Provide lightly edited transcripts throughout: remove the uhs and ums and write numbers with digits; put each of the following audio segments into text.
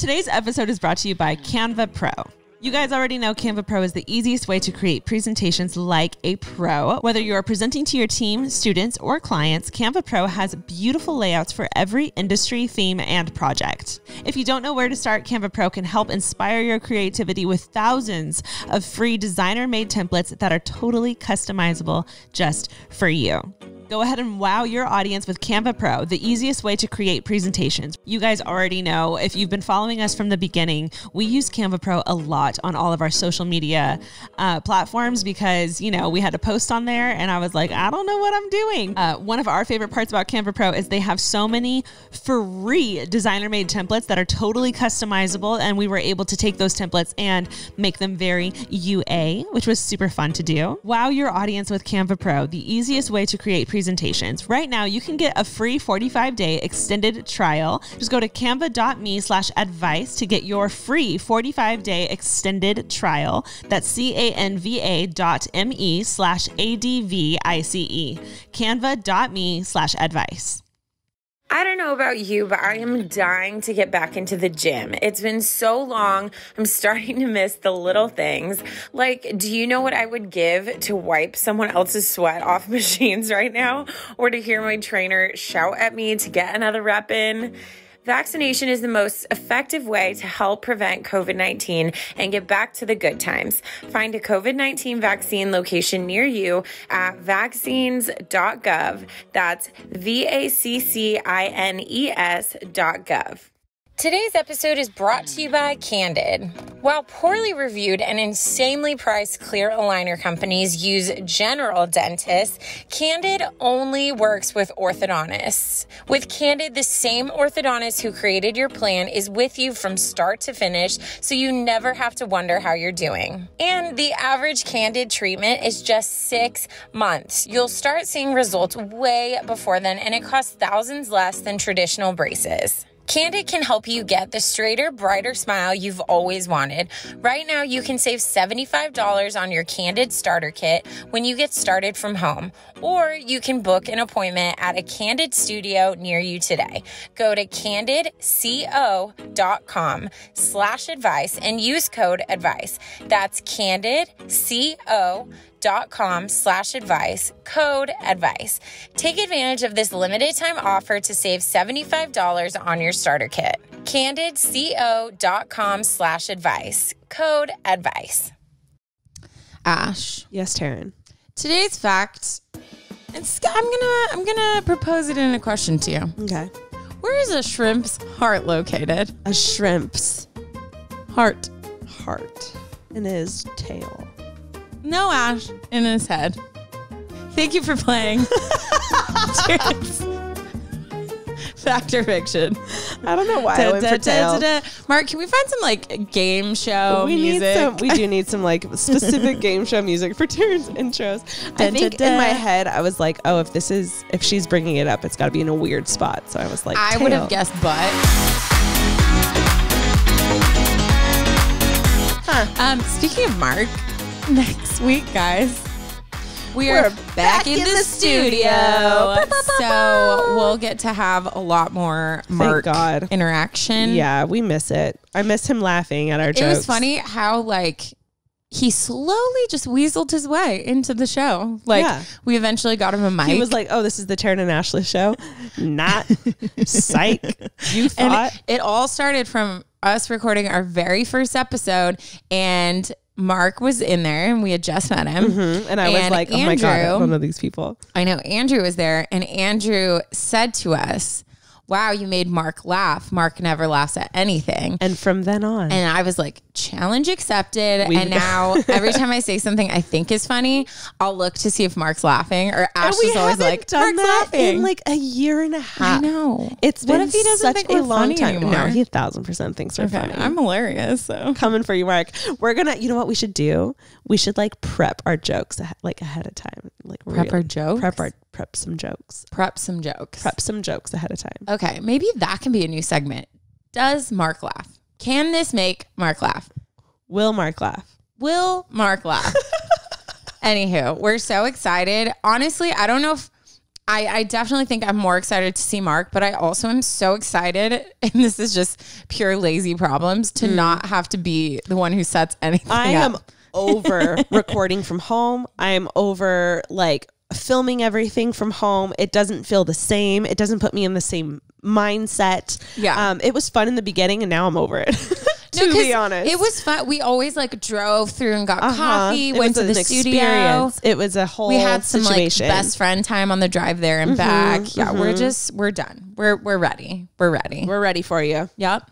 Today's episode is brought to you by Canva Pro. You guys already know Canva Pro is the easiest way to create presentations like a pro. Whether you are presenting to your team, students, or clients, Canva Pro has beautiful layouts for every industry, theme, and project. If you don't know where to start, Canva Pro can help inspire your creativity with thousands of free designer-made templates that are totally customizable just for you. Go ahead and wow your audience with Canva Pro, the easiest way to create presentations. You guys already know, if you've been following us from the beginning, we use Canva Pro a lot on all of our social media platforms because, you know, we had to post on there and I was like, I don't know what I'm doing. One of our favorite parts about Canva Pro is they have so many free designer-made templates that are totally customizable, and we were able to take those templates and make them very UA, which was super fun to do. Wow your audience with Canva Pro, the easiest way to create presentations. Right now, you can get a free 45-day extended trial. Just go to canva.me/advice to get your free 45-day extended trial. That's canva.me/advice. Canva.me/advice. I don't know about you, but I am dying to get back into the gym. It's been so long. I'm starting to miss the little things. Like, do you know what I would give to wipe someone else's sweat off machines right now? Or to hear my trainer shout at me to get another rep in? Vaccination is the most effective way to help prevent COVID-19 and get back to the good times. Find a COVID-19 vaccine location near you at vaccines.gov. That's vaccines.gov. Today's episode is brought to you by Candid. While poorly reviewed and insanely priced clear aligner companies use general dentists, Candid only works with orthodontists. With Candid, the same orthodontist who created your plan is with you from start to finish, so you never have to wonder how you're doing. And the average Candid treatment is just 6 months. You'll start seeing results way before then, and it costs thousands less than traditional braces. Candid can help you get the straighter, brighter smile you've always wanted. Right now, you can save $75 on your Candid starter kit when you get started from home. Or you can book an appointment at a Candid studio near you today. Go to candidco.com/advice and use code ADVICE. That's candidco.com/advice, code ADVICE. Take advantage of this limited time offer to save $75 on your starter kit. candidco.com/advice, code ADVICE. Ash. Yes, Taryne. Today's fact, I'm gonna propose it in a question to you. Okay. Where is a shrimp's heart located? A shrimp's Heart. in his tail. No, Ash, in his head. Thank you for playing. Cheers. Fact or fiction? I don't know why I went for tail. Mark, can we find some like game show music? We do need some like specific game show music for Taryne's intros. I think in my head I was like, oh, if she's bringing it up, it's got to be in a weird spot. So I was like, I would have guessed butt. Speaking of Mark, next week, guys, we're back in the studio. So we'll get to have a lot more Mark interaction. Yeah, we miss it. I miss him laughing at our jokes. It was funny how like he slowly just weaseled his way into the show. Like we eventually got him a mic. He was like, oh, this is the Taryne and Ashley show. Not psych. You thought? And it all started from us recording our very first episode, and Mark was in there and we had just met him. And I was like, oh my God, I don't know these people. I know. Andrew was there, and Andrew said to us, wow, you made Mark laugh. Mark never laughs at anything. And from then on. And I was like, challenge accepted. And now every time I say something I think is funny, I'll look to see if Mark's laughing. Or Ash is always like, Mark's laughing. In like a year and a half. I know. It's been if he doesn't such think a we're long funny time. anymore? No, he 1,000% thinks we're funny. I'm hilarious. So coming for you, Mark. We're gonna, you know what we should do? We should like prep our jokes like ahead of time. Like prep our jokes? Prep some jokes. Prep some jokes. Prep some jokes ahead of time. Okay, maybe that can be a new segment. Does Mark laugh? Can this make Mark laugh? Will Mark laugh? Will Mark laugh? Anywho, we're so excited. Honestly, I don't know if I definitely think I'm more excited to see Mark, but I also am so excited, and this is just pure lazy problems, to not have to be the one who sets anything I up. am over recording from home. I am over like filming everything from home. It doesn't feel the same. It doesn't put me in the same mindset. Yeah. It was fun in the beginning and now I'm over it. To be honest. It was fun. We always like drove through and got coffee, went to the studio. Experience. It was a whole We had some situation. like best friend time on the drive there and back. Yeah, we're done. We're ready. We're ready. We're ready for you. Yep.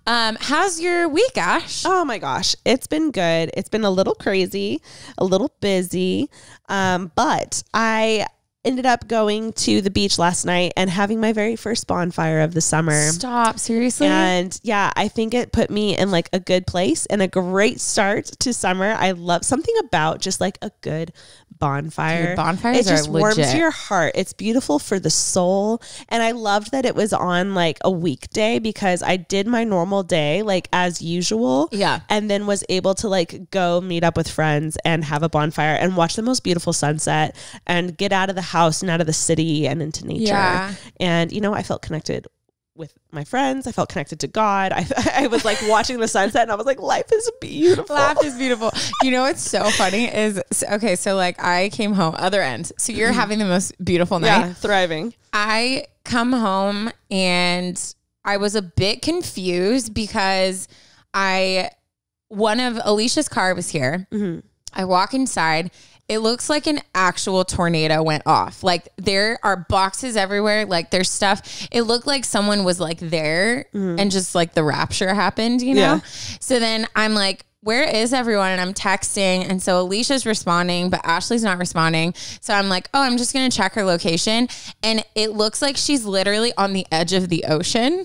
How's your week, Ash? Oh my gosh. It's been good. It's been a little crazy, a little busy. But I ended up going to the beach last night and having my very first bonfire of the summer. Stop. Seriously? And yeah, I think it put me in like a good place and a great start to summer. I love something about just like a good bonfire. Dude, bonfires it just are warms legit. your heart. It's beautiful for the soul. And I loved that it was on like a weekday because I did my normal day like as usual. Yeah. And then was able to like go meet up with friends and have a bonfire and watch the most beautiful sunset and get out of the house and out of the city and into nature. Yeah. And, you know, I felt connected with my friends. I felt connected to God. I was like watching the sunset and I was like, life is beautiful. Life is beautiful. You know what's so funny is, okay, so like I came home, other end. So you're having the most beautiful night. Yeah, thriving. I come home and I was a bit confused because one of Alicia's car was here. Mm-hmm. I walk inside. It looks like an actual tornado went off. Like there are boxes everywhere. Like there's stuff. It looked like someone was like there and just like the rapture happened, you know? Yeah. So then I'm like, where is everyone? And I'm texting. And so Alicia's responding, but Ashley's not responding. So I'm like, oh, I'm just going to check her location. And it looks like she's literally on the edge of the ocean.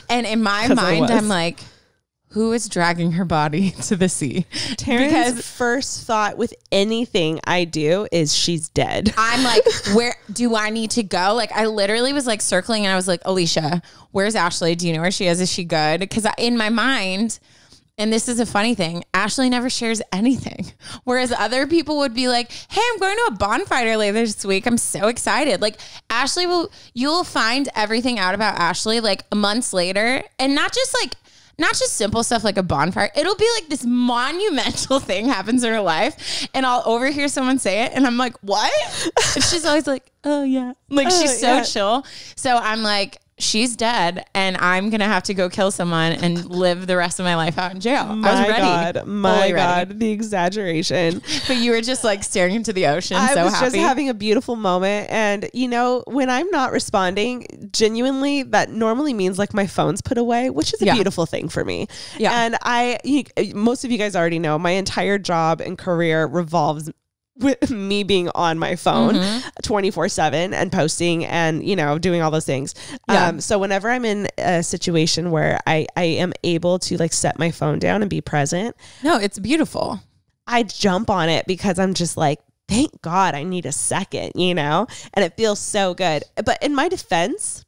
And in my mind, I'm like, who is dragging her body to the sea? Taryne's first thought with anything I do is she's dead. I'm like, where do I need to go? Like, I literally was like circling and I was like, Alicia, where's Ashley? Do you know where she is? Is she good? Because in my mind, and this is a funny thing, Ashley never shares anything. Whereas other people would be like, hey, I'm going to a bonfire later this week. I'm so excited. Like you'll find everything out about Ashley like months later. And not just simple stuff like a bonfire. It'll be like this monumental thing happens in her life and I'll overhear someone say it and I'm like, what? And she's always like, oh yeah. Like she's so chill. So I'm like, she's dead and I'm going to have to go kill someone and live the rest of my life out in jail. I was ready. My God, the exaggeration. But you were just like staring into the ocean. I was happy. just having a beautiful moment. And you know, when I'm not responding, genuinely, that normally means like my phone's put away, which is a beautiful thing for me. Yeah. And most of you guys already know my entire job and career revolves with me being on my phone 24/7 and posting and, you know, doing all those things. Yeah. So whenever I'm in a situation where I am able to like set my phone down and be present. No, it's beautiful. I jump on it because I'm just like, thank God I need a second, you know, and it feels so good. But in my defense,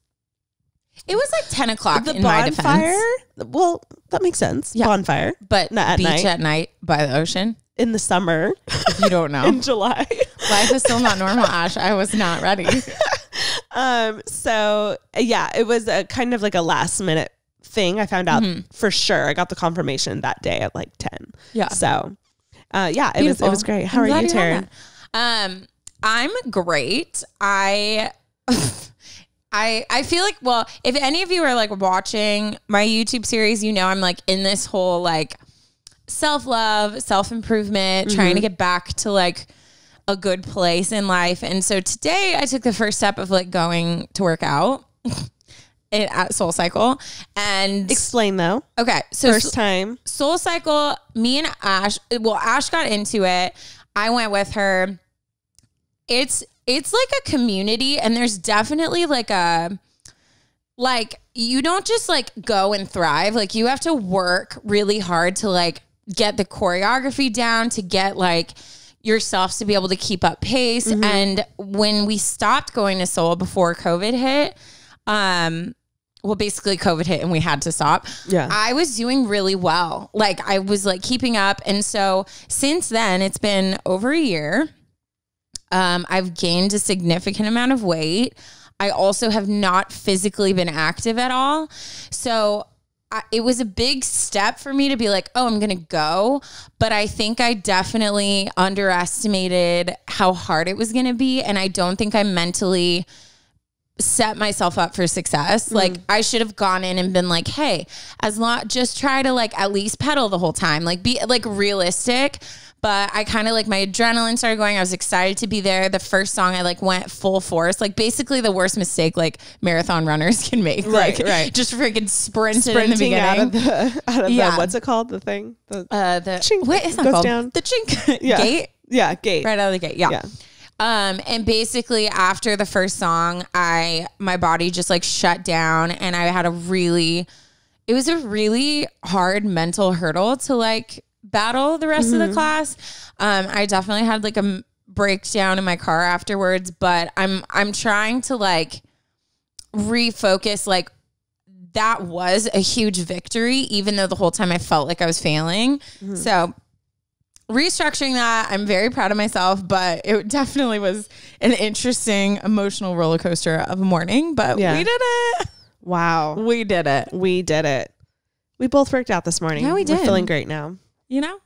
it was like 10 o'clock the in my bonfire, defense. Well, that makes sense. Yeah. Bonfire. But not beach at night. at night by the ocean. In the summer. If you don't know. In July. Life is still not normal, Ash. I was not ready. So yeah, it was a kind of like a last minute thing. I found out for sure. I got the confirmation that day at like 10. Yeah. So yeah, it was great. How are you, Taryne? I'm great. I feel like, well, if any of you are like watching my YouTube series, you know, I'm like in this whole like self-love, self-improvement, trying to get back to like a good place in life. And so today I took the first step of like going to work out at Soul Cycle. And explain though. Okay. So first time Soul Cycle, me and Ash, well, Ash got into it. I went with her. It's like a community and there's definitely like you don't just like go and thrive. Like you have to work really hard to like get the choreography down, to get like yourself to be able to keep up pace. And when we stopped going to Soul before COVID hit, well, basically COVID hit and we had to stop. Yeah. I was doing really well. Like I was like keeping up. And so since then it's been over a year. I've gained a significant amount of weight. I also have not physically been active at all. So it was a big step for me to be like, oh, I'm going to go. But I think I definitely underestimated how hard it was going to be. And I don't think I mentally set myself up for success. Like I should have gone in and been like, hey, just try to like at least pedal the whole time, like be like realistic. But I kind of like my adrenaline started going. I was excited to be there. The first song I like went full force, like basically the worst mistake like marathon runners can make. Right. Just freaking sprinting in the beginning. out of the what's it called? The thing? The chink. What is that called? Down. The chink. Gate? Yeah, gate. Right out of the gate. Yeah. And basically after the first song, my body just like shut down, and I had it was a really hard mental hurdle to like battle the rest of the class. I definitely had like a breakdown in my car afterwards, but I'm trying to like refocus. Like that was a huge victory, even though the whole time I felt like I was failing. So restructuring that, I'm very proud of myself, but it definitely was an interesting emotional roller coaster of a morning, but we did it. Wow. We did it. We did it. We both worked out this morning. Yeah, we did. We're feeling great now. You know?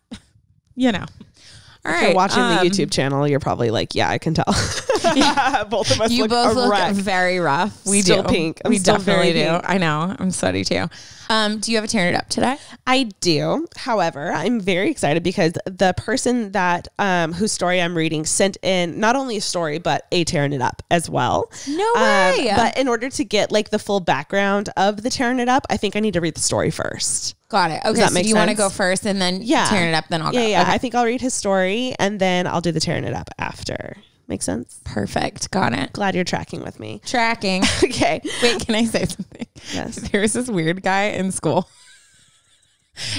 All right. If you're watching the YouTube channel, you're probably like, yeah, I can tell. Both of us look very rough. We still do. Pink. We definitely do. I know. I'm sweaty too. Do you have a Tearing It Up today? I do. However, I'm very excited because the person that whose story I'm reading sent in not only a story, but a Tearing It Up as well. No way. But in order to get like the full background of the Tearing It Up, I think I need to read the story first. Got it. Okay, so you want to go first and then Tearing It Up, then I'll go. Yeah. Okay. I think I'll read his story and then I'll do the Tearing It Up after. Make sense? Perfect. Got it. Glad you're tracking with me. Tracking. Okay. Wait, can I say something? Yes. There was this weird guy in school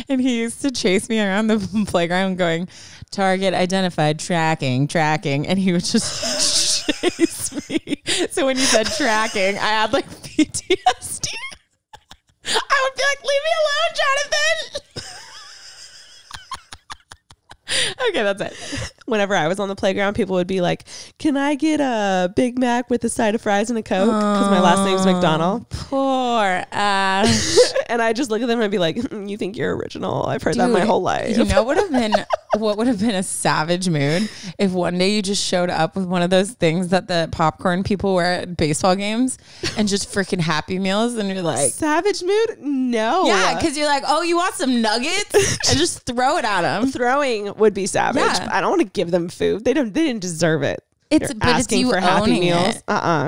and he used to chase me around the playground going, target identified, tracking. And he would just chase me. So when you said tracking, I had like PTSD. I would be like, leave me alone, Jonathan. Okay, that's it. Whenever I was on the playground, people would be like, can I get a Big Mac with a side of fries and a Coke? Because my last name's McDonald. Poor Ash. And I just look at them and be like, you think you're original? I've heard that my whole life. You know what would have been a savage mood if one day you just showed up with one of those things that the popcorn people wear at baseball games and just freaking Happy Meals, and you're like, savage mood? No. Yeah, because you're like, oh, you want some nuggets? And just throw it at them. Throwing would be savage. Yeah. I don't want to give them food. They didn't deserve it. It's asking for Happy Meals.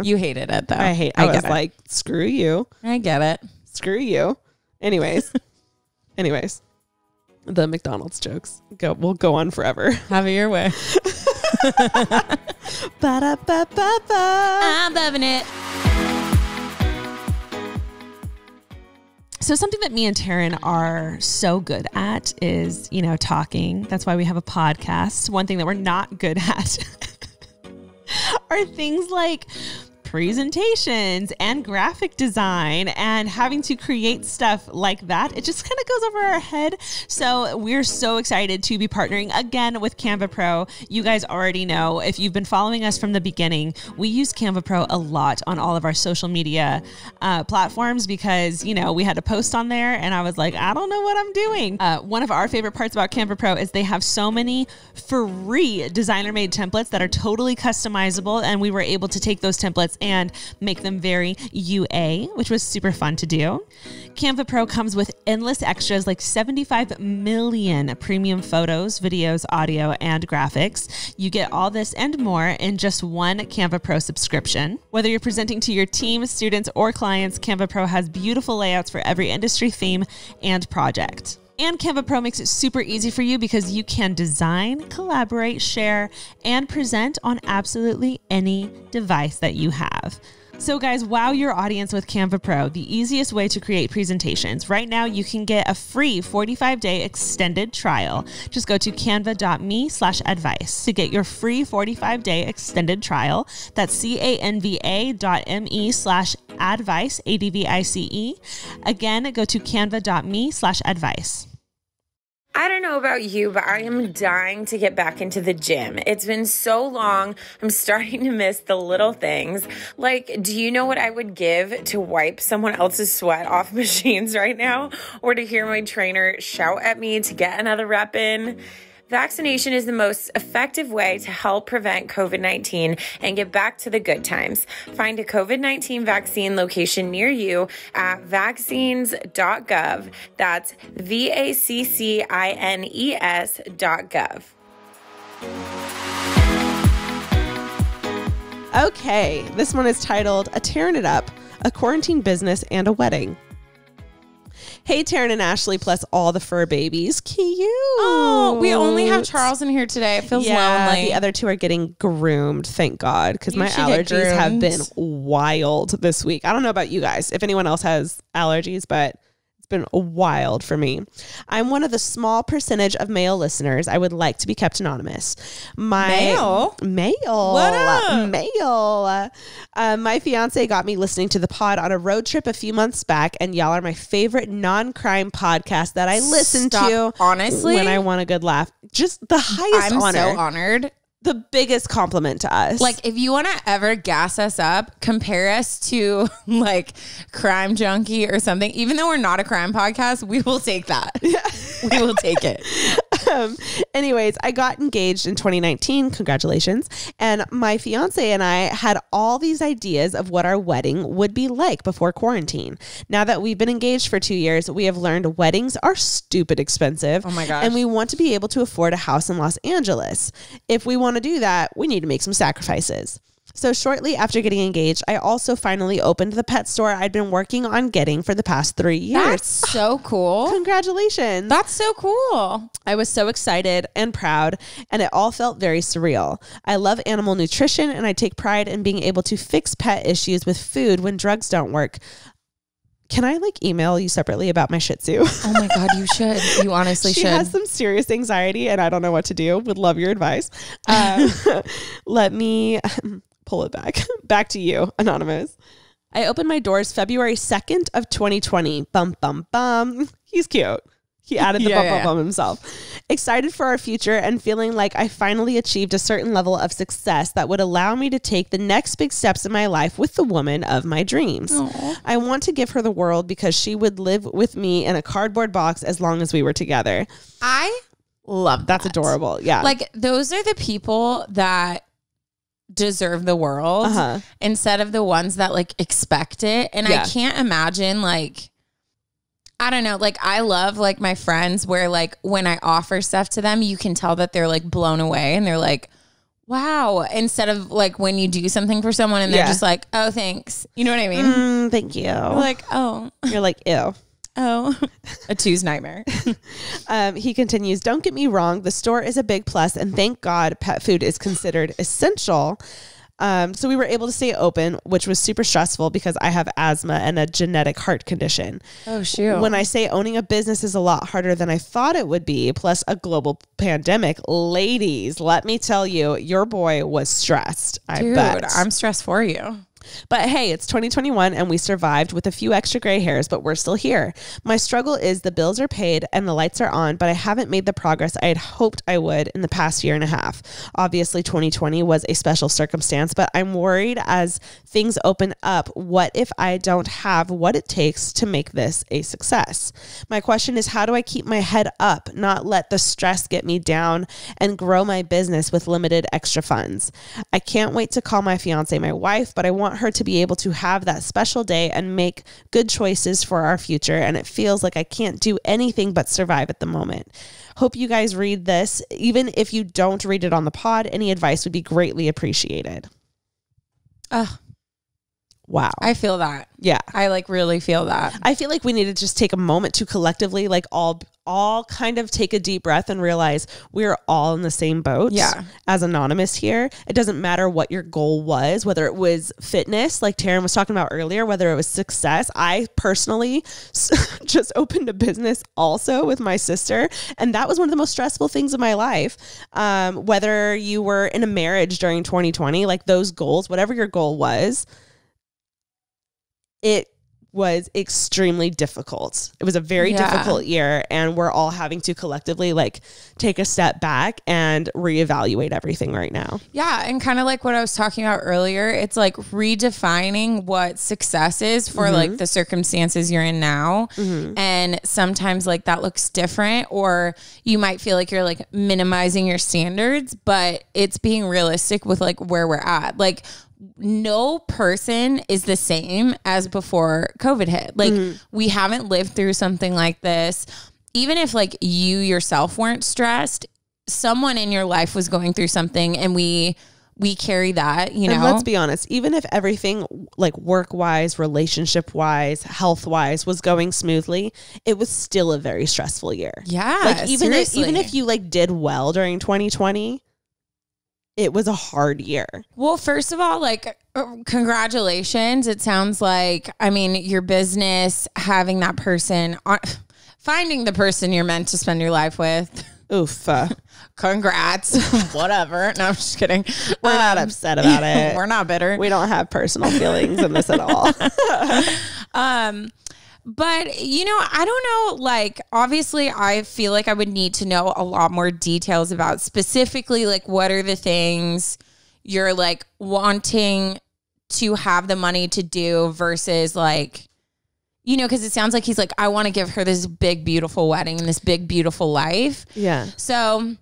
You hated it though. I was like, screw you. I get it. Screw you. Anyways. The McDonald's jokes will go on forever. Have it your way. I'm loving it. So something that me and Taryne are so good at is, talking. That's why we have a podcast. One thing that we're not good at are things like presentations and graphic design and having to create stuff like that. It just kind of goes over our head. So we're so excited to be partnering again with Canva Pro. You guys already know, if you've been following us from the beginning, we use Canva Pro a lot on all of our social media platforms because, we had to post on there and I was like, I don't know what I'm doing. One of our favorite parts about Canva Pro is they have so many free designer-made templates that are totally customizable, and we were able to take those templates and make them very UA, which was super fun to do. Canva Pro comes with endless extras like 75 million premium photos, videos, audio, and graphics. You get all this and more in just one Canva Pro subscription. Whether you're presenting to your team, students, or clients, Canva Pro has beautiful layouts for every industry, theme, and project. And Canva Pro makes it super easy for you because you can design, collaborate, share, and present on absolutely any device that you have. So guys, wow your audience with Canva Pro, the easiest way to create presentations. Right now, you can get a free 45-day extended trial. Just go to canva.me/advice to get your free 45-day extended trial. That's canva.me/advice, ADVICE. Again, go to canva.me/advice. I don't know about you, but I am dying to get back into the gym. It's been so long. I'm starting to miss the little things. Like, do you know what I would give to wipe someone else's sweat off machines right now? Or to hear my trainer shout at me to get another rep in? Vaccination is the most effective way to help prevent COVID-19 and get back to the good times. Find a COVID-19 vaccine location near you at vaccines.gov. That's vaccines.gov. Okay, this one is titled A Tearing It Up, a Quarantine Business and a Wedding. Hey, Taryne and Ashley, plus all the fur babies. Cute. Oh, we only have Charles in here today. It feels lonely. The other two are getting groomed, thank God, because my allergies have been wild this week. I don't know about you guys, if anyone else has allergies, but it's been wild for me. I'm one of the small percentage of male listeners. I would like to be kept anonymous. Male? What up? Male. My fiance got me listening to the pod on a road trip a few months back, and y'all are my favorite non-crime podcast that I listen to. Honestly, when I want a good laugh. Just the highest honor. I'm so honored. The biggest compliment to us. Like, if you want to ever gas us up, compare us to like Crime Junkie or something. Even though we're not a crime podcast, we will take that. We will take it. Anyways, I got engaged in 2019. Congratulations. And my fiance and I had all these ideas of what our wedding would be like before quarantine. Now that we've been engaged for 2 years, we have learned weddings are stupid expensive. Oh my gosh. And we want to be able to afford a house in Los Angeles. If we want to do that, we need to make some sacrifices. So shortly after getting engaged, I also finally opened the pet store I'd been working on getting for the past 3 years. That's so cool. Congratulations. That's so cool. I was so excited and proud, and it all felt very surreal. I love animal nutrition, and I take pride in being able to fix pet issues with food when drugs don't work. Can I email you separately about my Shih Tzu? Oh my God, you should. You honestly should. She has some serious anxiety and I don't know what to do. Would love your advice. Let me pull it back to you, Anonymous. I opened my doors February 2nd of 2020. Bum, bum, bum. He's cute. He added the bum, bum, bum himself. Excited for our future and feeling like I finally achieved a certain level of success that would allow me to take the next big steps in my life with the woman of my dreams. Aww. I want to give her the world because she would live with me in a cardboard box as long as we were together. I love that. That's adorable. Yeah. Like, those are the people that deserve the world instead of the ones that expect it. And I can't imagine I don't know, I love my friends where when I offer stuff to them, you can tell that they're blown away and they're like, wow. Instead of when you do something for someone and they're just like, oh, thanks. You know what I mean? Thank you. You're like, oh. You're like, ew. Oh, a two's nightmare. He continues, don't get me wrong. The store is a big plus and thank God pet food is considered essential. So we were able to stay open, which was super stressful because I have asthma and a genetic heart condition. Oh, shoot. When I say owning a business is a lot harder than I thought it would be, plus a global pandemic, ladies, let me tell you, your boy was stressed. Dude, I bet. I'm stressed for you. But hey, it's 2021 and we survived with a few extra gray hairs, but we're still here. My struggle is the bills are paid and the lights are on, but I haven't made the progress I had hoped I would in the past year and a half. Obviously, 2020 was a special circumstance, but I'm worried as things open up, what if I don't have what it takes to make this a success? My question is, how do I keep my head up, not let the stress get me down, and grow my business with limited extra funds? I can't wait to call my fiance my wife, but I want her to be able to have that special day and make good choices for our future. And it feels like I can't do anything but survive at the moment. Hope you guys read this. Even if you don't read it on the pod, any advice would be greatly appreciated. Wow. I feel that. Yeah. I really feel that. I feel like we need to just take a moment to collectively all kind of take a deep breath and realize we're all in the same boat. Yeah. As Anonymous here. It doesn't matter what your goal was, whether it was fitness, like Taryne was talking about earlier, whether it was success. I personally just opened a business also with my sister. And that was one of the most stressful things in my life. Whether you were in a marriage during 2020, those goals, whatever your goal was, it was extremely difficult. It was a very difficult year, and we're all having to collectively like take a step back and reevaluate everything right now. Yeah. And kind of like what I was talking about earlier, it's like redefining what success is for like the circumstances you're in now. And sometimes like that looks different, or you might feel like you're like minimizing your standards, but it's being realistic with like where we're at. Like, no person is the same as before COVID hit. Like we haven't lived through something like this. Even if like you yourself weren't stressed, someone in your life was going through something, and we carry that, you know. And let's be honest, even if everything like work-wise, relationship-wise, health-wise was going smoothly, it was still a very stressful year. Yeah. Like even if you like did well during 2020, it was a hard year. Well, first of all, like, congratulations. It sounds like, I mean, your business, having that person, finding the person you're meant to spend your life with. Oof. Congrats. Whatever. No, I'm just kidding. We're not upset about it. We're not bitter. We don't have personal feelings in this at all. But, you know, I don't know, like, obviously I feel like I would need to know a lot more details about specifically, like, what are the things you're, like, wanting to have the money to do versus, like, you know, because it sounds like he's like, I want to give her this big, beautiful wedding and this big, beautiful life. Yeah. So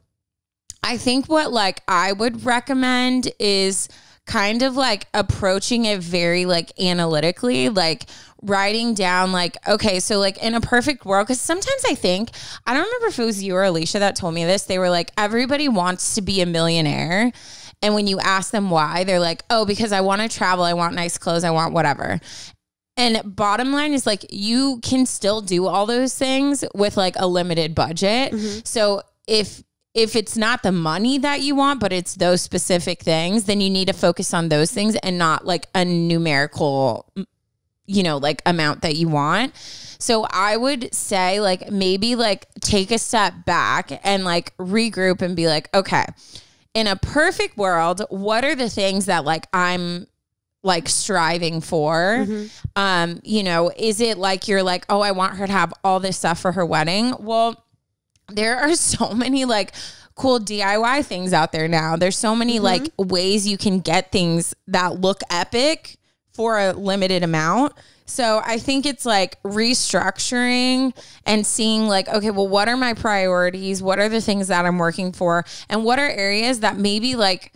I think what, like, I would recommend is kind of, like, approaching it very, like, analytically, like, writing down like, okay, so like in a perfect world, because sometimes I think, I don't remember if it was you or Alicia that told me this, they were like, everybody wants to be a millionaire. And when you ask them why, they're like, oh, because I want to travel, I want nice clothes, I want whatever. And bottom line is like, you can still do all those things with like a limited budget. So if it's not the money that you want, but it's those specific things, then you need to focus on those things and not like a numerical, you know, like amount that you want. So I would say like maybe like take a step back and like regroup and be like, okay, in a perfect world, what are the things that like I'm like striving for? You know, is it like you're like, oh, I want her to have all this stuff for her wedding? Well, there are so many like cool DIY things out there now. There's so many like ways you can get things that look epic for a limited amount. So I think it's like restructuring and seeing like, okay, well, what are my priorities? What are the things that I'm working for? And what are areas that maybe that's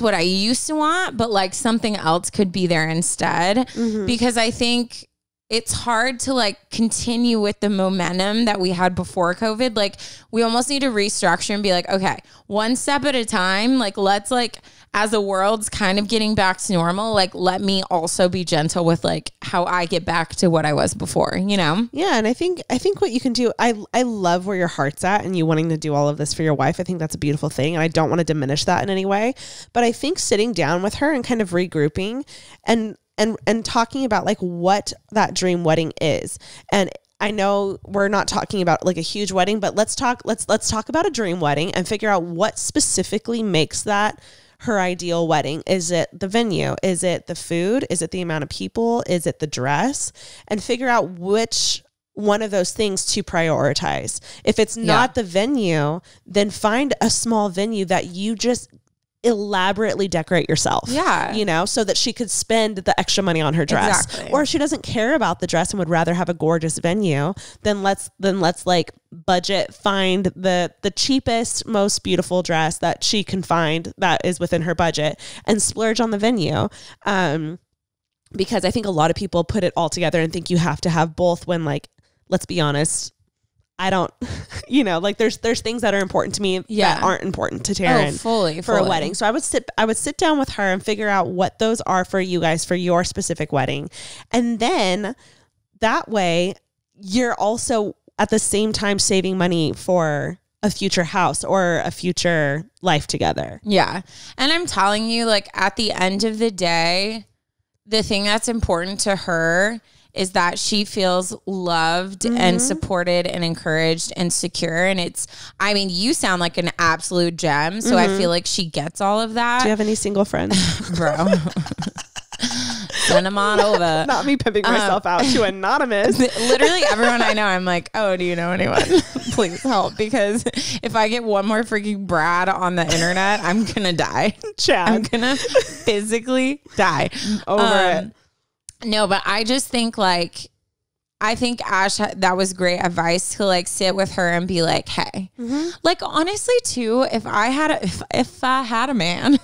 what I used to want, but like something else could be there instead. Because I think it's hard to like continue with the momentum that we had before COVID. Like we almost need to restructure and be like, okay, one step at a time. Like let's like, as the world's kind of getting back to normal, like let me also be gentle with like how I get back to what I was before, you know? Yeah. And I think what you can do, I love where your heart's at and you wanting to do all of this for your wife. I think that's a beautiful thing. And I don't want to diminish that in any way, but I think sitting down with her and kind of regrouping and talking about like what that dream wedding is. And I know we're not talking about like a huge wedding, but let's talk about a dream wedding and figure out what specifically makes that her ideal wedding. Is it the venue? Is it the food? Is it the amount of people? Is it the dress? And figure out which one of those things to prioritize. If it's not the venue, then find a small venue that you just elaborately decorate yourself. Yeah. You know, so that she could spend the extra money on her dress. Exactly. Or if she doesn't care about the dress and would rather have a gorgeous venue, then let's like budget, find the cheapest, most beautiful dress that she can find that is within her budget and splurge on the venue. Because I think a lot of people put it all together and think you have to have both when, like, let's be honest, I don't, you know, like there's things that are important to me that aren't important to Taryne fully for a wedding. So I would sit down with her and figure out what those are for you guys for your specific wedding. And then that way you're also at the same time saving money for a future house or a future life together. Yeah. And I'm telling you, like at the end of the day, the thing that's important to her is that she feels loved and supported and encouraged and secure. And it's, I mean, you sound like an absolute gem. So I feel like she gets all of that. Do you have any single friends? Bro. Send them on over. Not me pimping myself out to anonymous. Literally everyone I know, I'm like, oh, do you know anyone? Please help. Because if I get one more freaking Brad on the internet, I'm going to die. Chad. I'm going to physically die. Over it. No, but I just think like, I think Ash, that was great advice to like sit with her and be like, hey, like honestly too, if I had a man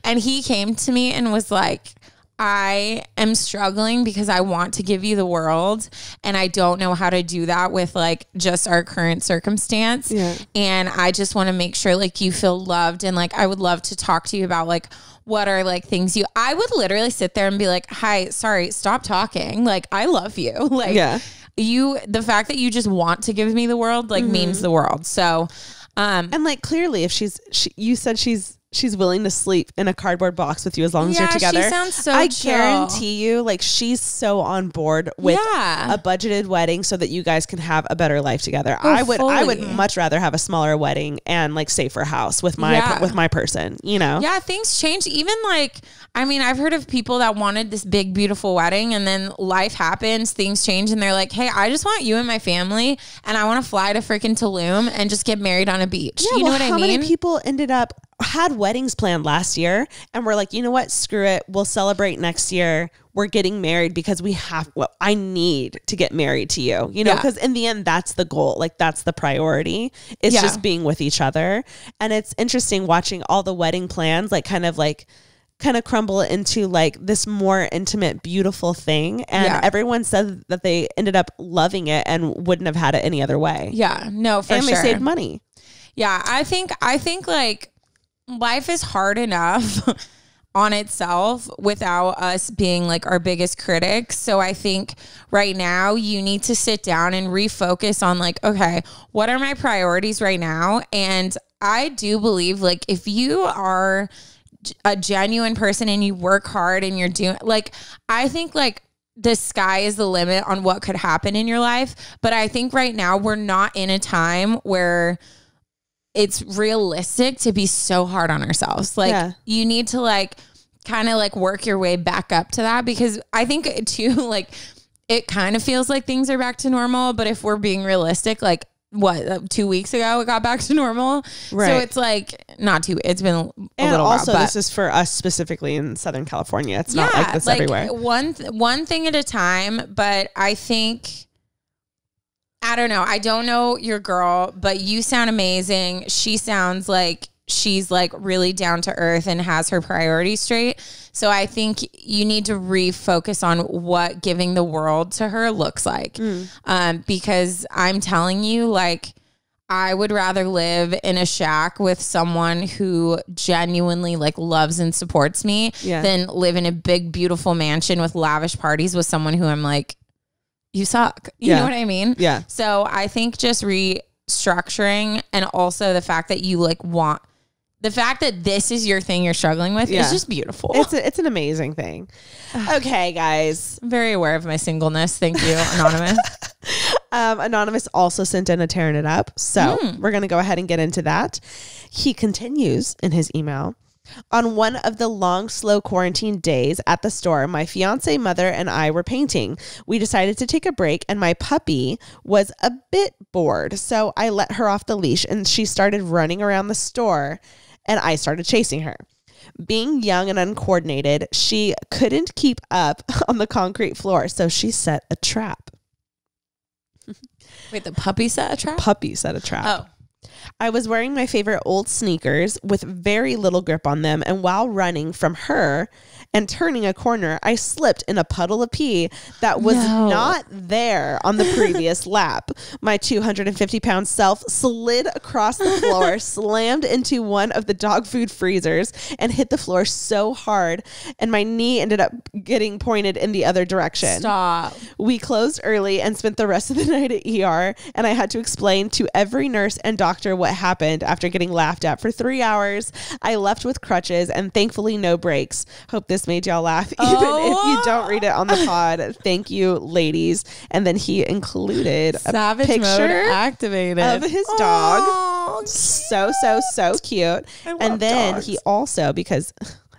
and he came to me and was like, I am struggling because I want to give you the world and I don't know how to do that with like just our current circumstance. Yeah. And I just want to make sure like you feel loved. And like, I would love to talk to you about like, what are like things I would literally sit there and be like, hi, sorry, stop talking. Like, I love you. Like the fact that you just want to give me the world, like means the world. So, and like clearly if you said she's willing to sleep in a cardboard box with you as long as you're together. She sounds so I chill. guarantee you, like she's so on board with a budgeted wedding so that you guys can have a better life together. Oh, I would much rather have a smaller wedding and like safer house with my person, you know? Yeah, things change. Even like, I mean, I've heard of people that wanted this big, beautiful wedding and then life happens, things change and they're like, hey, I just want you and my family and I want to fly to freaking Tulum and just get married on a beach. Yeah, you know what I mean? How many people had weddings planned last year and we're like, you know what, screw it, we'll celebrate next year, we're getting married because I need to get married to you, you know, because in the end that's the goal, like that's the priority. It's just being with each other. And it's interesting watching all the wedding plans like kind of crumble into like this more intimate, beautiful thing. And everyone said that they ended up loving it and wouldn't have had it any other way. Yeah, no, for sure. And they saved money. Yeah, I think like life is hard enough on itself without us being like our biggest critics. So I think right now you need to sit down and refocus on like, okay, what are my priorities right now? And I do believe like if you are a genuine person and you work hard and you're doing like, I think like the sky is the limit on what could happen in your life. But I think right now we're not in a time where it's realistic to be so hard on ourselves. Like you need to like kind of like work your way back up to that, because I think too, like it kind of feels like things are back to normal. But if we're being realistic, like 2 weeks ago, it got back to normal. Right. So it's like it's been a little while. Also, this is for us specifically in Southern California. It's not like this everywhere. One thing at a time. But I think, I don't know. I don't know your girl, but you sound amazing. She sounds like she's like really down to earth and has her priorities straight. So I think you need to refocus on what giving the world to her looks like. Because I'm telling you, like, I would rather live in a shack with someone who genuinely like loves and supports me than live in a big, beautiful mansion with lavish parties with someone who I'm like, you suck. You know what I mean? Yeah. So I think just restructuring, and also the fact that you like the fact that this is your thing you're struggling with is just beautiful. It's an amazing thing. Okay, guys. I'm very aware of my singleness. Thank you, Anonymous. Anonymous also sent in a tearing it up. So we're going to go ahead and get into that. He continues in his email. On one of the long, slow quarantine days at the store, my fiance, mother, and I were painting. We decided to take a break, and my puppy was a bit bored. So I let her off the leash, and she started running around the store, and I started chasing her. Being young and uncoordinated, she couldn't keep up on the concrete floor, so she set a trap. Wait, the puppy set a trap? Puppy set a trap. Oh. I was wearing my favorite old sneakers with very little grip on them, and while running from her and turning a corner, I slipped in a puddle of pee that was not there on the previous lap. My 250-pound self slid across the floor, slammed into one of the dog food freezers, and hit the floor so hard, and my knee ended up getting pointed in the other direction. Stop. We closed early and spent the rest of the night at ER, and I had to explain to every nurse and doctor what happened after getting laughed at for 3 hours. I left with crutches and thankfully no breaks. Hope this made y'all laugh, even if you don't read it on the pod. Thank you, ladies. And then he included Savage a picture activated of his dog. So cute. And then dogs. He also, because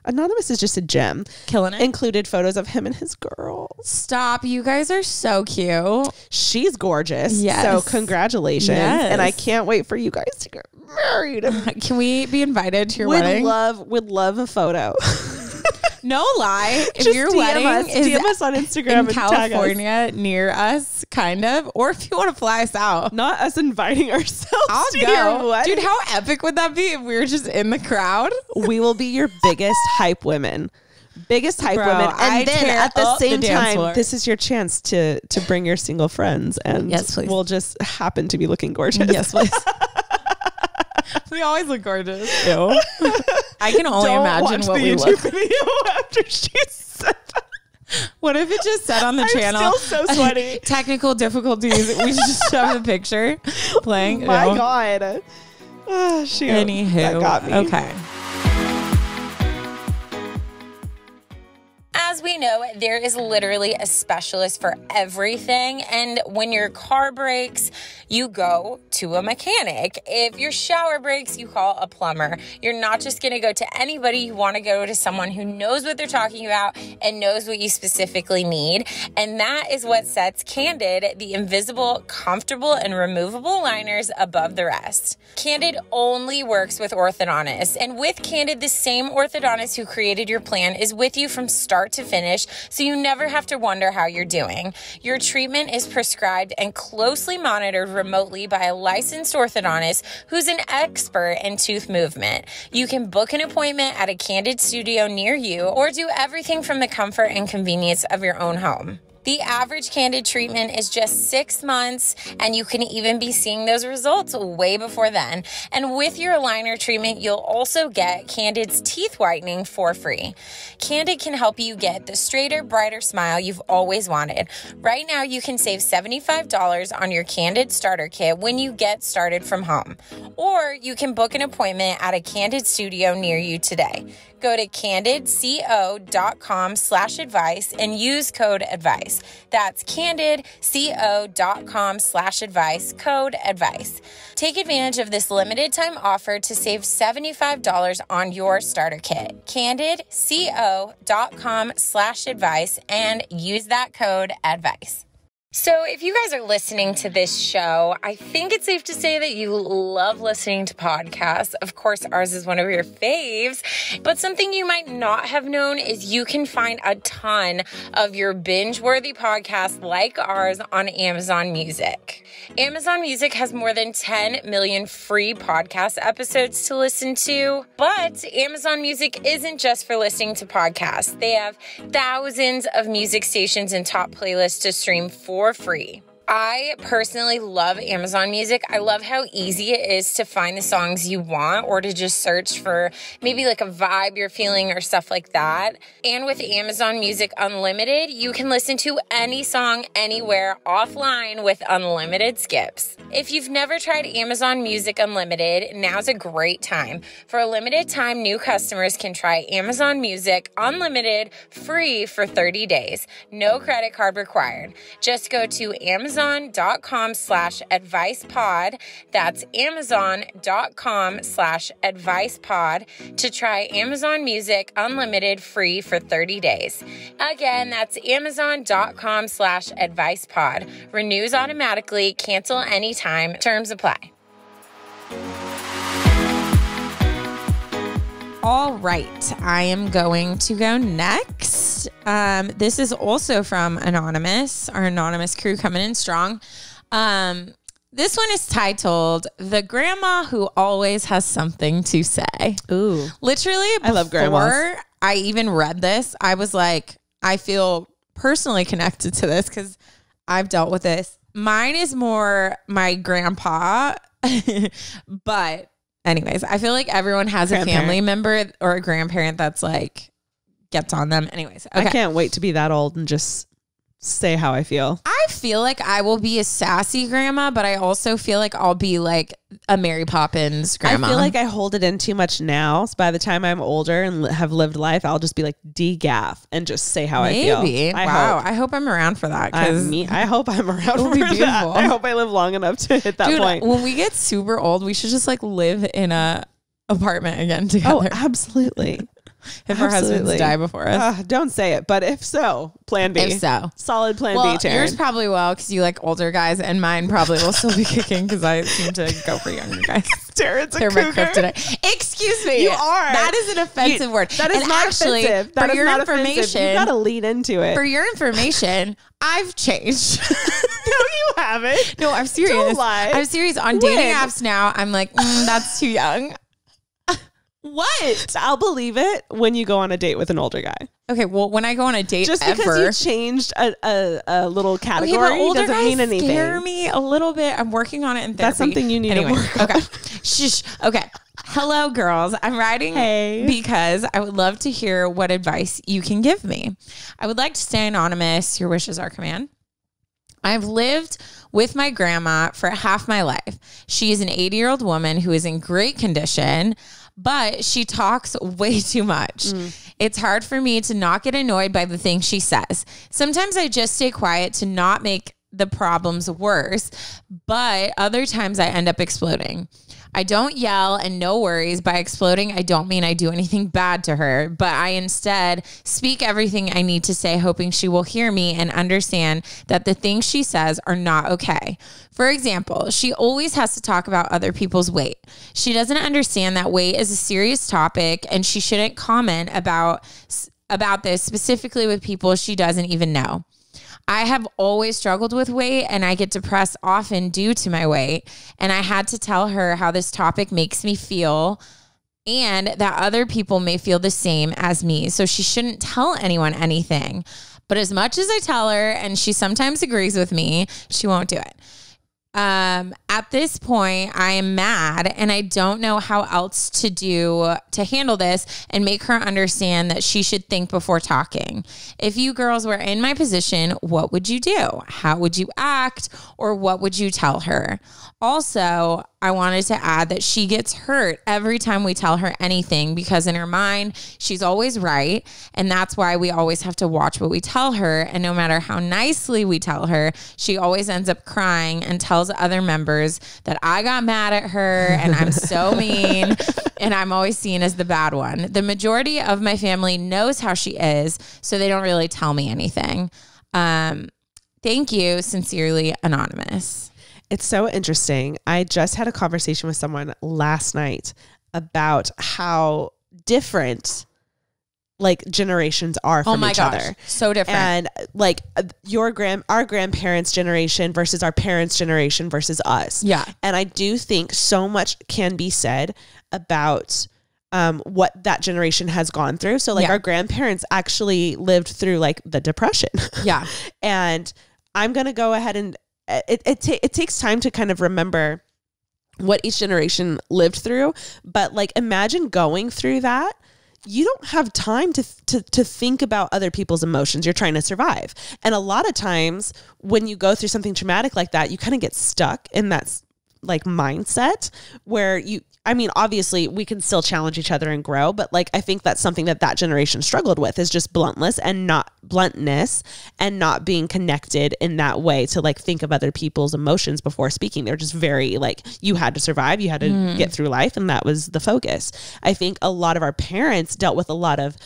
Anonymous is just a gem. Killing it. Included photos of him and his girls. Stop. You guys are so cute. She's gorgeous. Yes. So congratulations. Yes. And I can't wait for you guys to get married. Can we be invited to your wedding? Would love a photo. No lie. If Just your DM wedding us, is DM us on Instagram in and tag us. California near us, kind of, or if you want to fly us out. Not us inviting ourselves I'll to go. your wedding. Dude, how epic would that be if we were just in the crowd? We will be your biggest hype women. Biggest hype Bro, women. I And then tear at the up same the dance time, floor. this is your chance to bring your single friends. And Yes, please. we'll just happen to be looking gorgeous. Yes, please. We always look gorgeous. Ew. I can only imagine what we look. Video after she said that. What if it just said on the channel? Still so sweaty. Technical difficulties. We just have the picture playing. My Ew. God. Oh, shoot. Anywho. That got me. Okay. As we know, there is literally a specialist for everything. And when your car breaks, you go to a mechanic. If your shower breaks, you call a plumber. You're not just going to go to anybody. You want to go to someone who knows what they're talking about and knows what you specifically need. And that is what sets Candid, the invisible, comfortable, and removable liners above the rest. Candid only works with orthodontists. And with Candid, the same orthodontist who created your plan is with you from start to finish, so you never have to wonder how you're doing. Your treatment is prescribed and closely monitored remotely by a licensed orthodontist who's an expert in tooth movement. You can book an appointment at a Candid studio near you or do everything from the comfort and convenience of your own home. The average Candid treatment is just 6 months, and you can even be seeing those results way before then. And with your aligner treatment, you'll also get Candid's teeth whitening for free. Candid can help you get the straighter, brighter smile you've always wanted. Right now, you can save $75 on your Candid starter kit when you get started from home. Or you can book an appointment at a Candid studio near you today. Go to candidco.com/advice and use code advice. That's candidco.com/advice, code advice. Take advantage of this limited time offer to save $75 on your starter kit. candidco.com/advice and use that code advice. So if you guys are listening to this show, I think it's safe to say that you love listening to podcasts. Of course, ours is one of your faves, but something you might not have known is you can find a ton of your binge-worthy podcasts like ours on Amazon Music. Amazon Music has more than 10 million free podcast episodes to listen to, but Amazon Music isn't just for listening to podcasts. They have thousands of music stations and top playlists to stream for free. I personally love Amazon Music. I love how easy it is to find the songs you want or to just search for maybe like a vibe you're feeling or stuff like that. And with Amazon Music Unlimited, you can listen to any song anywhere offline with unlimited skips. If you've never tried Amazon Music Unlimited, now's a great time. For a limited time, new customers can try Amazon Music Unlimited free for 30 days. No credit card required. Just go to amazon.com/advicepod. That's amazon.com/advicepod to try Amazon Music Unlimited free for 30 days. Again, that's amazon.com/advicepod. Renews automatically, cancel anytime. Terms apply. All right, I am going to go next. This is also from Anonymous, our Anonymous crew coming in strong. This one is titled, "The Grandma Who Always Has Something to Say." Ooh. Literally, I love grandmas. before I even read this, I was like, I feel personally connected to this because I've dealt with this. Mine is more my grandpa, but anyways, I feel like everyone has a family member or a grandparent that's like gets on them. Anyways, okay. I can't wait to be that old and just say how I feel. I feel like I will be a sassy grandma, but I also feel like I'll be like a Mary Poppins grandma. I feel like I hold it in too much now. So by the time I'm older and have lived life, I'll just be like de-gaff and just say how I feel. I hope I'm around for that. I hope I'm around for that. I hope I live long enough to hit that point. When we get super old, we should just like live in a apartment again together. Oh, absolutely. if our husbands die before us. Don't say it, but if so, plan B. If so. Solid plan B, Taryne. Yours probably will because you like older guys, and mine probably will still be kicking because I seem to go for younger guys. Taryne's a cougar. Excuse me. You are. That is an offensive word. That is not offensive. That is not offensive. You got to lean into it. For your information, I've changed. No, you haven't. No, I'm serious. Don't lie. I'm serious. On dating apps now, I'm like, that's too young. What? I'll believe it when you go on a date with an older guy. Okay, well, when I go on a date, just because you changed a little category doesn't mean anything. Scare me a little bit. I'm working on it in therapy. That's something you need to work on. Okay. Shh. Okay. Hello, girls. I'm writing because I would love to hear what advice you can give me. I would like to stay anonymous. Your wishes are command. I've lived with my grandma for half my life. She is an 80-year-old woman who is in great condition, but she talks way too much. It's hard for me to not get annoyed by the things she says. Sometimes I just stay quiet to not make the problems worse, but other times I end up exploding. I don't yell, and no worries. By exploding, I don't mean I do anything bad to her, but I instead speak everything I need to say, hoping she will hear me and understand that the things she says are not okay. For example, she always has to talk about other people's weight. She doesn't understand that weight is a serious topic, and she shouldn't comment about this specifically with people she doesn't even know. I have always struggled with weight, and I get depressed often due to my weight. And I had to tell her how this topic makes me feel and that other people may feel the same as me. So she shouldn't tell anyone anything. But as much as I tell her, and she sometimes agrees with me, she won't do it. At this point, I am mad and I don't know how else to do to handle this and make her understand that she should think before talking. If you girls were in my position, what would you do? How would you act? Or what would you tell her? Also, I wanted to add that she gets hurt every time we tell her anything because in her mind, she's always right. And that's why we always have to watch what we tell her. And no matter how nicely we tell her, she always ends up crying and tells other members that I got mad at her and I'm so mean and I'm always seen as the bad one. The majority of my family knows how she is, so they don't really tell me anything. Thank you. Sincerely, Anonymous. It's so interesting. I just had a conversation with someone last night about how different like generations are from each other. So different. And like our grandparents' generation versus our parents' generation versus us. Yeah. And I do think so much can be said about what that generation has gone through. So like our grandparents actually lived through like the Depression. Yeah. And I'm going to go ahead and it takes time to kind of remember what each generation lived through. But like, imagine going through that. You don't have time to think about other people's emotions. You're trying to survive. And a lot of times when you go through something traumatic like that, you kind of get stuck in that like mindset where obviously we can still challenge each other and grow, but like, I think that's something that generation struggled with is just bluntness and not being connected in that way to like think of other people's emotions before speaking. They're just very like, you had to survive, you had to get through life. And that was the focus. I think a lot of our parents dealt with a lot of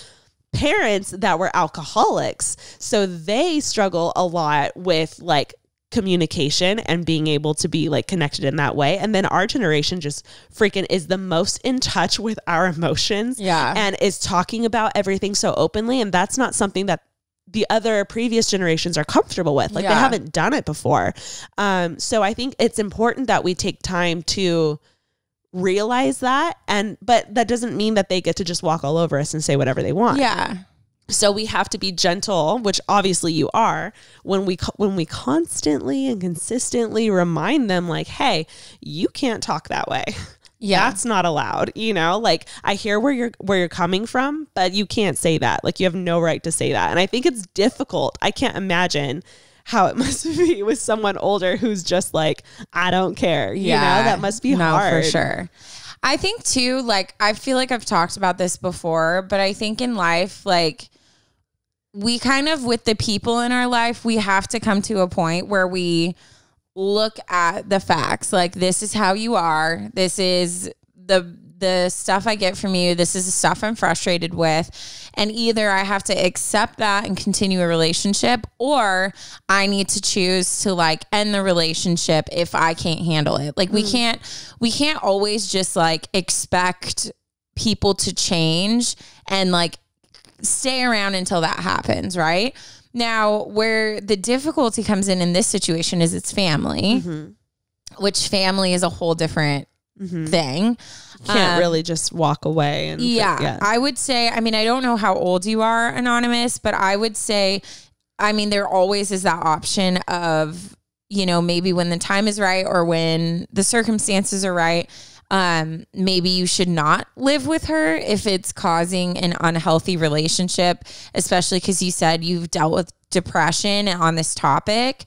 parents that were alcoholics. So they struggle a lot with like communication and being able to be like connected in that way. And then our generation just freaking is the most in touch with our emotions and is talking about everything so openly. And that's not something that the other previous generations are comfortable with. Like they haven't done it before. So I think it's important that we take time to realize that. But that doesn't mean that they get to just walk all over us and say whatever they want. Yeah. So we have to be gentle, which obviously you are, when we constantly and consistently remind them like, hey, you can't talk that way. Yeah. That's not allowed. You know, like I hear where you're coming from, but you can't say that. Like you have no right to say that. And I think it's difficult. I can't imagine how it must be with someone older who's just like, I don't care. You know, that must be hard. For sure. I think too, like, I feel like I've talked about this before, but I think in life, like, we kind of, with the people in our life, we have to come to a point where we look at the facts. Like, this is how you are. This is the the stuff I get from you, this is the stuff I'm frustrated with. And either I have to accept that and continue a relationship, or I need to choose to like end the relationship if I can't handle it. Like we can't always just like expect people to change and like stay around until that happens. Right now, where the difficulty comes in this situation is it's family, which family is a whole different thing. Can't really just walk away. And I would say, I mean, I don't know how old you are, Anonymous, but I would say, I mean, there always is that option of, you know, maybe when the time is right or when the circumstances are right, maybe you should not live with her if it's causing an unhealthy relationship, especially because you said you've dealt with depression on this topic.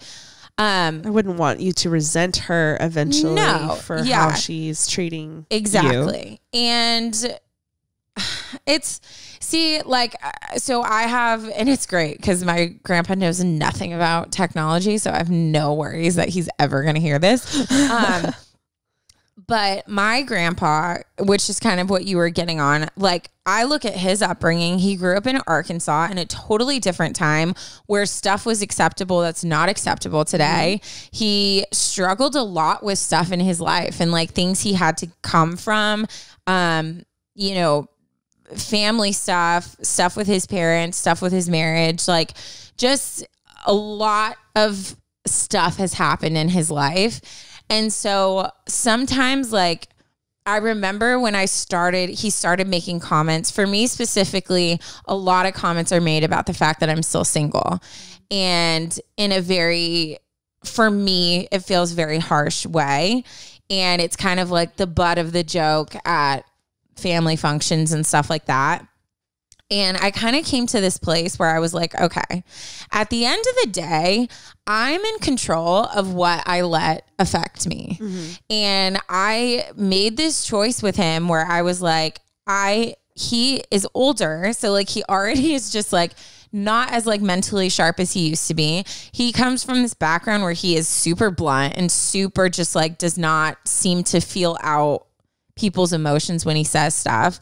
I wouldn't want you to resent her eventually for how she's treating you. And it's, see, like, so I have, and it's great because my grandpa knows nothing about technology, so I have no worries that he's ever going to hear this. But my grandpa, which is kind of what you were getting on, like I look at his upbringing. He grew up in Arkansas in a totally different time where stuff was acceptable that's not acceptable today. He struggled a lot with stuff in his life and like things he had to come from, you know, family stuff with his parents, stuff with his marriage, like just a lot of stuff has happened in his life. And so sometimes like I remember when he started making comments. For me specifically, a lot of comments are made about the fact that I'm still single. And in a very, for me, it feels very harsh way. And it's kind of like the butt of the joke at family functions and stuff like that. And I kind of came to this place where I was like, okay, at the end of the day, I'm in control of what I let affect me. And I made this choice with him where I was like, he is older. So like he already is just like not as like mentally sharp as he used to be. He comes from this background where he is super blunt and super just like does not seem to feel out people's emotions when he says stuff.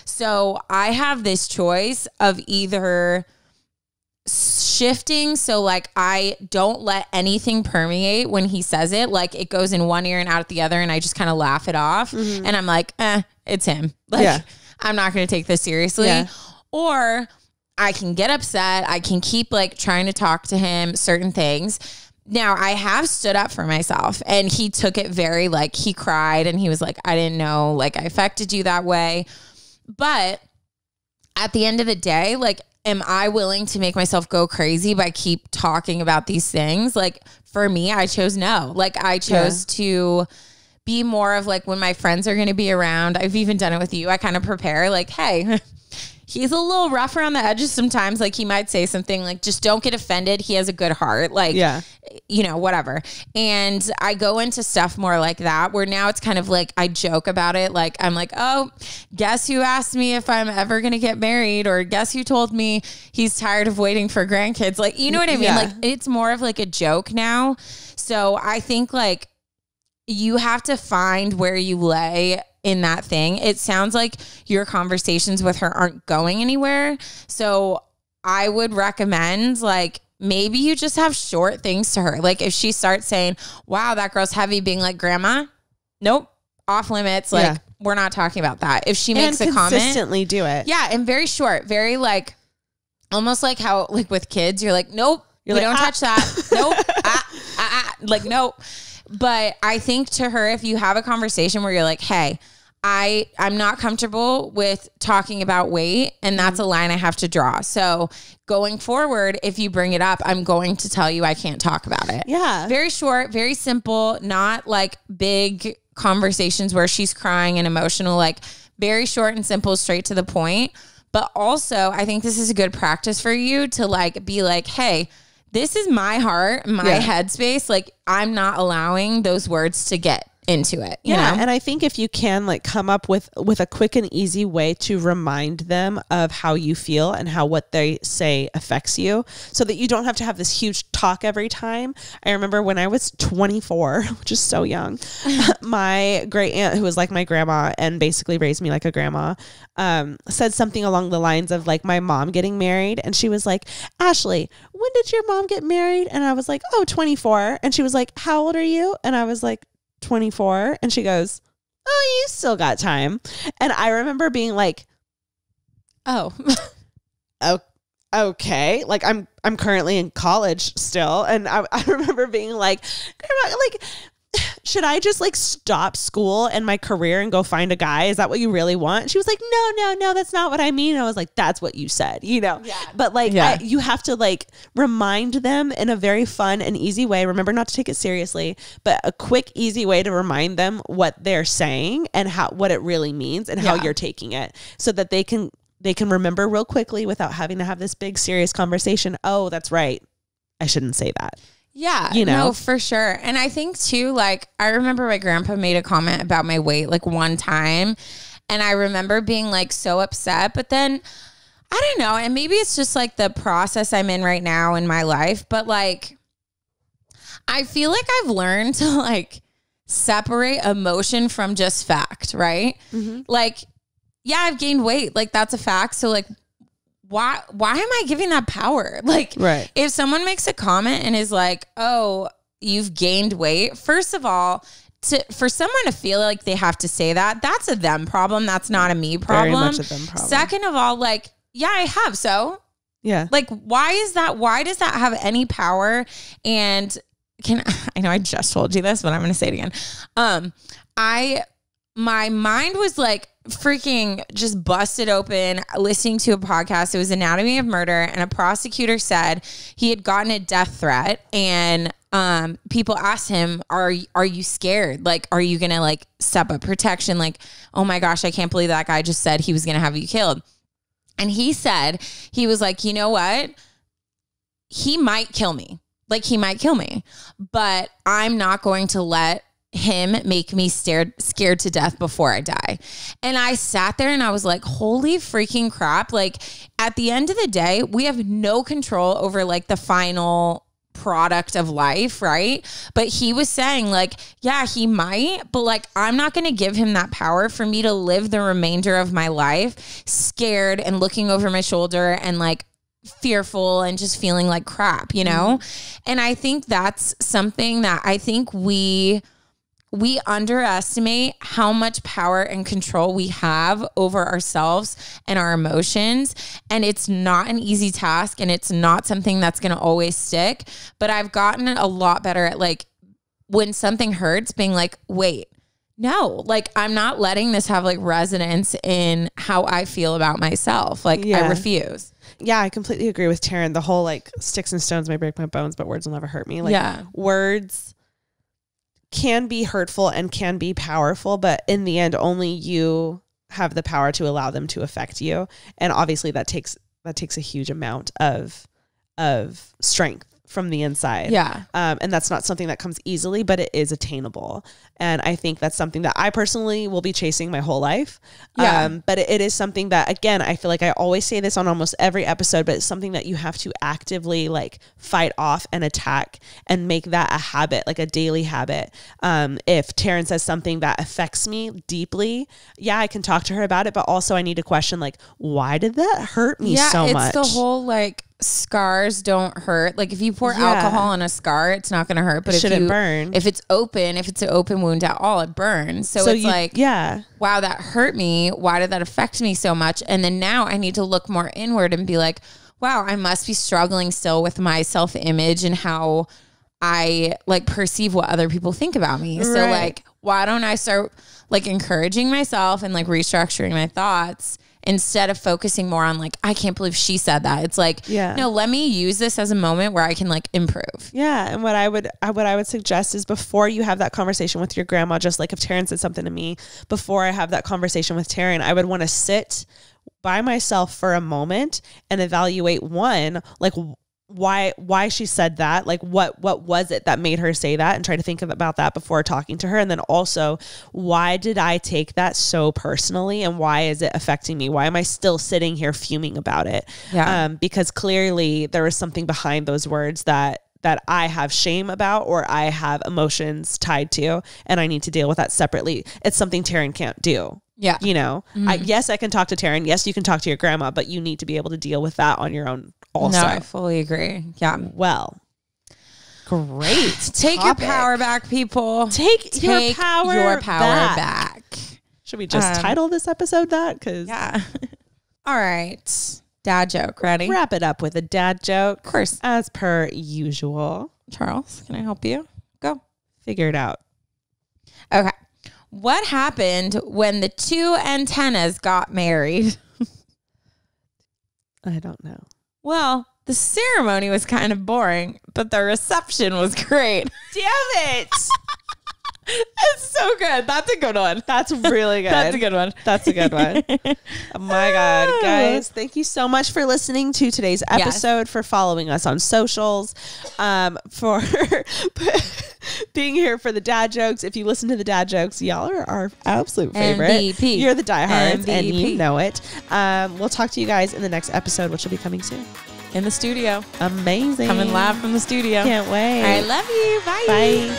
So I have this choice of either shifting. So like, I don't let anything permeate when he says it. Like it goes in one ear and out the other. And I just kind of laugh it off. And I'm like, it's him. Like, I'm not going to take this seriously. Or I can get upset. I can keep like trying to talk to him, certain things. Now I have stood up for myself and he took it very like, he cried and he was like, I didn't know, like I affected you that way. But at the end of the day, like, am I willing to make myself go crazy by keep talking about these things? Like for me, I chose no. Like I chose to be more of like when my friends are going to be around. I've even done it with you. I kind of prepare like, hey, he's a little rough around the edges sometimes. Like he might say something like, just don't get offended. He has a good heart. Like, you know, whatever. And I go into stuff more like that where now it's kind of like, I joke about it. Like, I'm like, oh, guess who asked me if I'm ever going to get married, or guess who told me he's tired of waiting for grandkids. Like, you know what I mean? Like it's more of like a joke now. So I think like you have to find where you lay in that thing. It sounds like your conversations with her aren't going anywhere. So I would recommend like, maybe you just have short things to her. Like if she starts saying, wow, that girl's heavy, being like, grandma, nope, off limits. Like we're not talking about that. If she makes a comment, consistently do it. Yeah. And very short, very like, almost like how like with kids, you're like, nope, you don't touch that. Nope. Like, nope. But I think to her, if you have a conversation where you're like, hey, I'm not comfortable with talking about weight, and that's a line I have to draw. So going forward, if you bring it up, I'm going to tell you I can't talk about it. Yeah. Very short, very simple, not like big conversations where she's crying and emotional, like very short and simple, straight to the point. But also, I think this is a good practice for you to like be like, hey, this is my heart, my headspace. Like I'm not allowing those words to get into it. You know? And I think if you can like come up with a quick and easy way to remind them of how you feel and how what they say affects you, so that you don't have to have this huge talk every time. I remember when I was 24, which is so young, my great aunt, who was like my grandma and basically raised me like a grandma, said something along the lines of like my mom getting married. And she was like, Ashley, when did your mom get married? And I was like, oh, 24. And she was like, how old are you? And I was like, 24. And she goes, oh, you still got time. And I remember being like, oh, okay. Like I'm currently in college still. And I remember being like, Grandma, like, should I just like stop school and my career and go find a guy? Is that what you really want? And she was like, no, that's not what I mean. And I was like, that's what you said, you know? Yeah. But like, you have to like remind them in a very fun and easy way. Remember not to take it seriously, but a quick, easy way to remind them what they're saying and what it really means and how you're taking it, so that they can remember real quickly without having to have this big serious conversation. Oh, that's right, I shouldn't say that. Yeah, you know, no, for sure. And I think too, like, I remember my grandpa made a comment about my weight like one time, and I remember being like so upset, but then I don't know. And maybe it's just like the process I'm in right now in my life, but like, I feel like I've learned to like separate emotion from just fact, right? Mm-hmm. Like, yeah, I've gained weight. Like, that's a fact. So like, why am I giving that power? Like, right. If someone makes a comment and is like, oh, you've gained weight, first of all, for someone to feel like they have to say that, that's a them problem. That's not a me problem. Very much a them problem. Second of all, like, yeah, I have. So yeah, like, why is that? Why does that have any power? And I know I just told you this, but I'm going to say it again. My mind was like freaking just busted open listening to a podcast. It was Anatomy of Murder, and a prosecutor said he had gotten a death threat, and people asked him, are you scared? Like, are you going to like step up protection? Like, oh my gosh, I can't believe that guy just said he was going to have you killed. And he said, he was like, you know what? He might kill me. Like, he might kill me, but I'm not going to let him make me scared to death before I die. And I sat there and I was like, holy freaking crap. Like, at the end of the day, we have no control over like the final product of life, right? But he was saying like, yeah, he might, but like, I'm not going to give him that power for me to live the remainder of my life scared and looking over my shoulder and like fearful and just feeling like crap, you know? And I think that's something that I think we underestimate how much power and control we have over ourselves and our emotions. And it's not an easy task, and it's not something that's going to always stick. But I've gotten a lot better at like, when something hurts, being like, wait, no, like, I'm not letting this have like resonance in how I feel about myself. Like, I refuse. Yeah, I completely agree with Taryne. The whole like, sticks and stones may break my bones, but words will never hurt me. Like, words can be hurtful and can be powerful, but in the end, only you have the power to allow them to affect you. And obviously that takes a huge amount of strength from the inside. Yeah. And that's not something that comes easily, but it is attainable. And I think that's something that I personally will be chasing my whole life. Yeah. But it is something that, again, I feel like I always say this on almost every episode, but it's something that you have to actively like fight off and attack and make that a habit, like a daily habit. If Taryne says something that affects me deeply, yeah, I can talk to her about it, but also I need to question like, why did that hurt me so much? It's the whole like, scars don't hurt. Like, if you pour alcohol on a scar, it's not going to hurt, but it shouldn't burn. If it's an open wound at all, it burns. So it's wow, that hurt me. Why did that affect me so much? And then now I need to look more inward and be like, wow, I must be struggling still with my self-image and how I like perceive what other people think about me. Right. So like, why don't I start like encouraging myself and like restructuring my thoughts instead of focusing more on like, I can't believe she said that. It's like, no, let me use this as a moment where I can like improve. Yeah. And what I would suggest is, before you have that conversation with your grandma, just like if Taryne said something to me, before I have that conversation with Taryne, I would want to sit by myself for a moment and evaluate, one, like, why she said that. Like what was it that made her say that, and try to think about that before talking to her. And then also, why did I take that so personally, and why is it affecting me? Why am I still sitting here fuming about it? Yeah. Because clearly there was something behind those words that I have shame about, or I have emotions tied to, and I need to deal with that separately. It's something Taryne can't do. Yeah. You know, yes, I can talk to Taryne. Yes, you can talk to your grandma, but you need to be able to deal with that on your own also. No, I fully agree. Yeah. Well, great. Take your power back, people. Take your power back. Should we just title this episode that? Yeah. All right. Dad joke. Ready? Wrap it up with a dad joke. Of course. As per usual. Charles, can I help you? Go. Figure it out. Okay. What happened when the two antennas got married? I don't know. Well, the ceremony was kind of boring, but the reception was great. Damn it. It's so good. That's a good one. That's really good. That's a good one. That's a good one. Oh my God, guys. Thank you so much for listening to today's episode, for following us on socials, for being here for the dad jokes. If you listen to the dad jokes, y'all are our absolute favorite. MVP. You're the diehards, MVP. and you know it. We'll talk to you guys in the next episode, which will be coming soon. In the studio. Amazing. Coming live from the studio. Can't wait. I love you. Bye. Bye.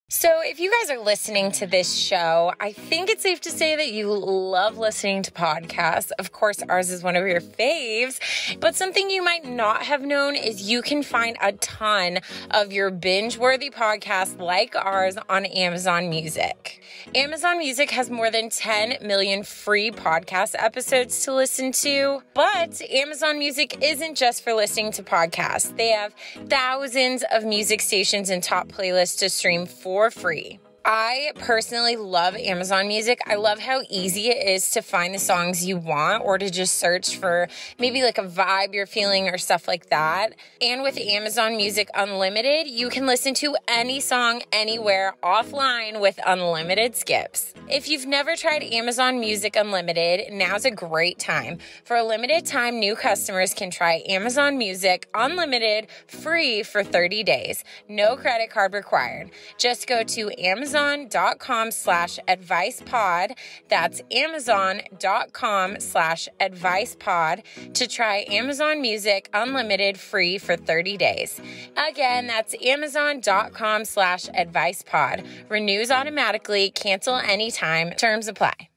So if you guys are listening to this show, I think it's safe to say that you love listening to podcasts. Of course, ours is one of your faves, but something you might not have known is you can find a ton of your binge-worthy podcasts like ours on Amazon Music. Amazon Music has more than 10 million free podcast episodes to listen to, but Amazon Music isn't just for listening to podcasts. They have thousands of music stations and top playlists to stream for free. I personally love Amazon Music. I love how easy it is to find the songs you want, or to just search for maybe like a vibe you're feeling or stuff like that. And with Amazon Music Unlimited, you can listen to any song anywhere offline with unlimited skips. If you've never tried Amazon Music Unlimited, now's a great time. For a limited time, new customers can try Amazon Music Unlimited free for 30 days. No credit card required. Just go to Amazon.com/advicepod. That's Amazon.com/advicepod to try Amazon Music Unlimited free for 30 days. Again, that's Amazon.com/advicepod. Renews automatically, cancel anytime. Terms apply.